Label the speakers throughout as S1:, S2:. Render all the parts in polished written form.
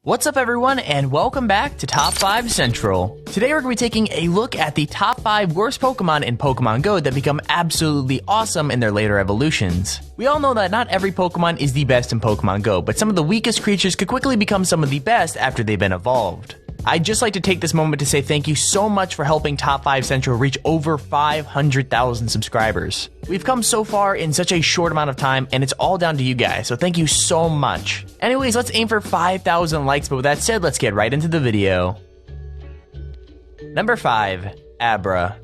S1: What's up everyone, and welcome back to Top 5 Central. Today we're going to be taking a look at the top 5 worst Pokemon in Pokemon Go that become absolutely awesome in their later evolutions. We all know that not every Pokemon is the best in Pokemon Go, but some of the weakest creatures could quickly become some of the best after they've been evolved. I'd just like to take this moment to say thank you so much for helping Top 5 Central reach over 500,000 subscribers. We've come so far in such a short amount of time, and it's all down to you guys, so thank you so much. Anyways, let's aim for 5,000 likes, but with that said, let's get right into the video. Number 5. Abra.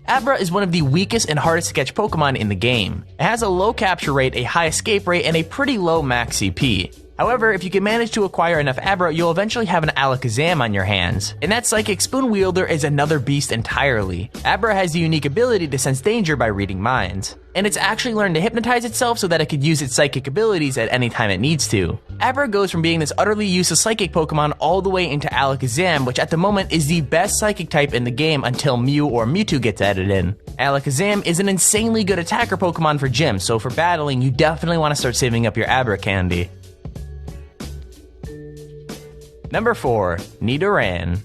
S1: Abra is one of the weakest and hardest to catch Pokemon in the game. It has a low capture rate, a high escape rate, and a pretty low max CP. However, if you can manage to acquire enough Abra, you'll eventually have an Alakazam on your hands. And that Psychic Spoon Wielder is another beast entirely. Abra has the unique ability to sense danger by reading minds. And it's actually learned to hypnotize itself so that it could use its psychic abilities at any time it needs to. Abra goes from being this utterly useless psychic Pokemon all the way into Alakazam, which at the moment is the best psychic type in the game until Mew or Mewtwo gets added in. Alakazam is an insanely good attacker Pokemon for gym, so for battling, you definitely want to start saving up your Abra candy. Number 4. Nidoran.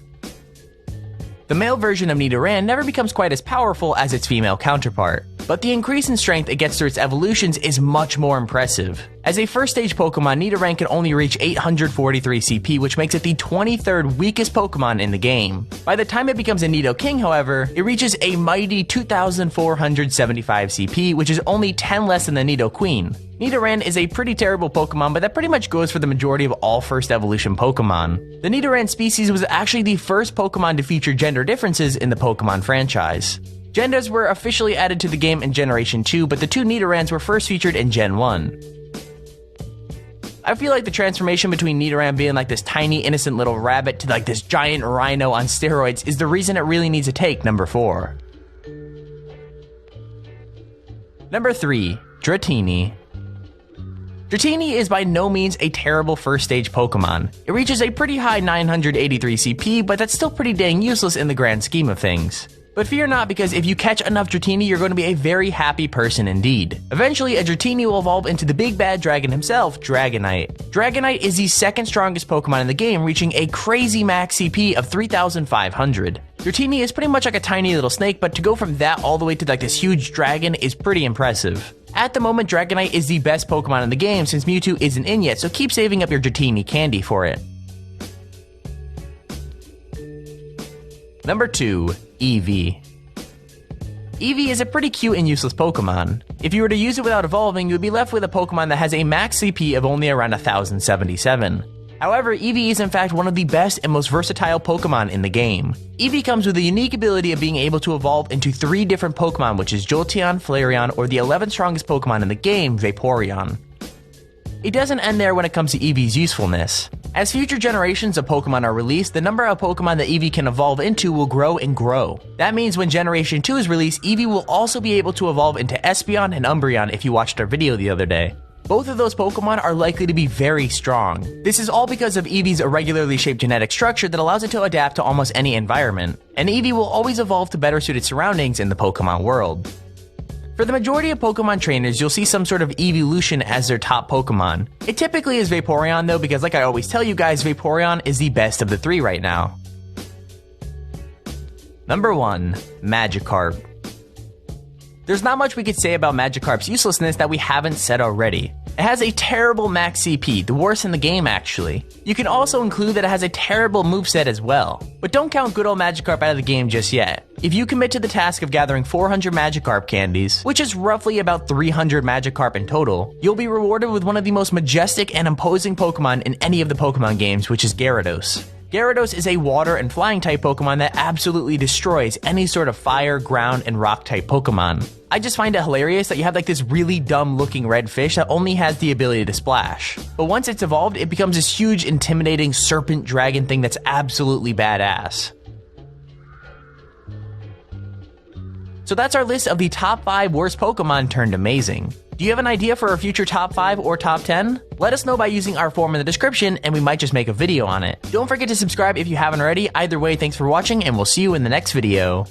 S1: The male version of Nidoran never becomes quite as powerful as its female counterpart, but the increase in strength it gets through its evolutions is much more impressive. As a first stage Pokemon, Nidoran can only reach 843 CP, which makes it the 23rd weakest Pokemon in the game. By the time it becomes a Nidoking, however, it reaches a mighty 2,475 CP, which is only 10 less than the Nidoqueen. Nidoran is a pretty terrible Pokemon, but that pretty much goes for the majority of all first evolution Pokemon. The Nidoran species was actually the first Pokemon to feature gender differences in the Pokemon franchise. Genders were officially added to the game in Generation 2, but the two Nidorans were first featured in Gen 1. I feel like the transformation between Nidoran being like this tiny innocent little rabbit to like this giant rhino on steroids is the reason it really needs to take number 4. Number 3. Dratini. Dratini is by no means a terrible first stage Pokemon. It reaches a pretty high 983 CP, but that's still pretty dang useless in the grand scheme of things. But fear not, because if you catch enough Dratini, you're going to be a very happy person indeed. Eventually, a Dratini will evolve into the big bad dragon himself, Dragonite. Dragonite is the second strongest Pokemon in the game, reaching a crazy max CP of 3,500. Dratini is pretty much like a tiny little snake, but to go from that all the way to like this huge dragon is pretty impressive. At the moment, Dragonite is the best Pokemon in the game since Mewtwo isn't in yet, so keep saving up your Dratini candy for it. Number 2. Eevee. Eevee is a pretty cute and useless Pokemon. If you were to use it without evolving, you would be left with a Pokemon that has a max CP of only around 1,077. However, Eevee is in fact one of the best and most versatile Pokemon in the game. Eevee comes with the unique ability of being able to evolve into 3 different Pokemon, which is Jolteon, Flareon, or the 11th strongest Pokemon in the game, Vaporeon. It doesn't end there when it comes to Eevee's usefulness. As future generations of Pokemon are released, the number of Pokemon that Eevee can evolve into will grow and grow. That means when Generation 2 is released, Eevee will also be able to evolve into Espeon and Umbreon if you watched our video the other day. Both of those Pokemon are likely to be very strong. This is all because of Eevee's irregularly shaped genetic structure that allows it to adapt to almost any environment, and Eevee will always evolve to better suit its surroundings in the Pokemon world. For the majority of Pokemon trainers, you'll see some sort of evolution as their top Pokemon. It typically is Vaporeon though, because like I always tell you guys, Vaporeon is the best of the 3 right now. Number 1. Magikarp. There's not much we could say about Magikarp's uselessness that we haven't said already. It has a terrible max CP, the worst in the game actually. You can also include that it has a terrible moveset as well. But don't count good old Magikarp out of the game just yet. If you commit to the task of gathering 400 Magikarp candies, which is roughly about 300 Magikarp in total, you'll be rewarded with one of the most majestic and imposing Pokemon in any of the Pokemon games, which is Gyarados. Gyarados is a water and flying type Pokemon that absolutely destroys any sort of fire, ground, and rock type Pokemon. I just find it hilarious that you have like this really dumb looking red fish that only has the ability to splash. But once it's evolved, it becomes this huge intimidating serpent dragon thing that's absolutely badass. So that's our list of the top 5 worst Pokemon turned amazing. Do you have an idea for a future top 5 or top 10? Let us know by using our form in the description and we might just make a video on it. Don't forget to subscribe if you haven't already. Either way, thanks for watching and we'll see you in the next video.